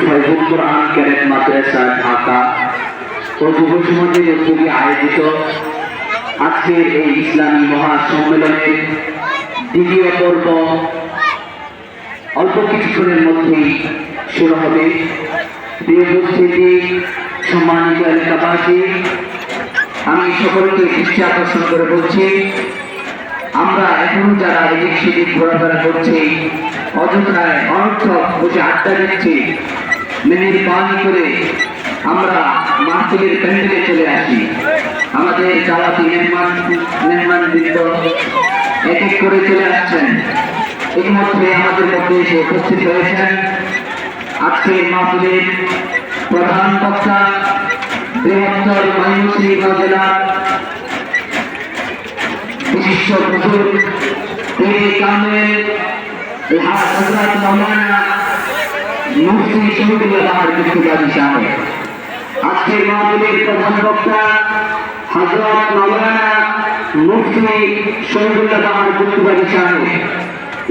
ফয়জুল কোরআন cadet মাদ্রাসা ঢাকা ও যুব সমাজের উদ্যোগে আয়োজিত আজকের এই ইসলামী মহাসম্মেলনের দ্বিতীয় পর্ব অল্প কিছুক্ষণের মধ্যেই শুরু হবে। প্রিয় উপস্থিতি, সম্মানিত এলাকাবাসী, আমি সকলকে দৃষ্টি আকর্ষণ করে বলছি, আমরা এখনো যারা এদিক সেদিক ঘোরাফেরা করছি, অযথায় অনর্থক বসে আড্ডা দিচ্ছি, মেহেরবানি করে আমরা মাহফিলের প্যান্ডেলে চলে আসি। আমাদের দাওয়াতি মেহমানবৃন্দ এক এক করে চলে আসছেন। ইতিমধ্যে আমাদের মধ্যে এসে উপস্থিত হয়েছেন আজকের মাহফিলের প্রধান বক্তা, বৃহত্তর ময়মনসিংহ জেলার বিশিষ্ট বুজুর্গ পীরে কামেল হযরত মাওলানা মুফতি শহীদুল্লাহ বাহার কুতুবাদি সাহেব। আজকের মাহফিলের প্রধান বক্তা হযরত মাওলানা মুফতি শহীদুল্লাহ বাহার কুতুবাদি সাহেব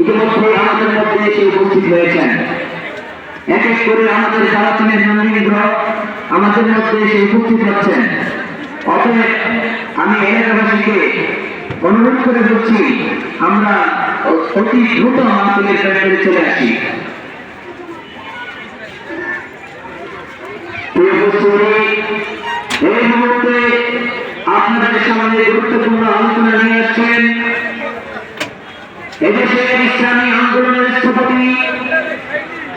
ইতিমধ্যে আমাদের মধ্যে এসে উপস্থিত হয়েছেন। এক এক করে আমাদের দাওয়াতি মেহমানবৃন্দ আমাদের মধ্যে এসে উপস্থিত হচ্ছেন। অতএব আমি এলাকাবাসীকে অনুরোধ করে বলছি, আমরা অতি দ্রুত মাহফিলের প্যান্ডেলে চলে আসি। এই মুহূর্তে আপনাদের সামনে গুরুত্বপূর্ণ আলোচনা নিয়ে আসছেন এদেশের ইসলামী আন্দোলনের স্থপতি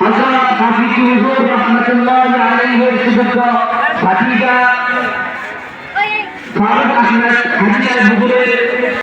হযরত হাফিজুর রহমাতুল্লাহ আলাইহির সুযোগ্য ভাতিজা ফারুক আহমেদ হাজিয়া বুজুর্গের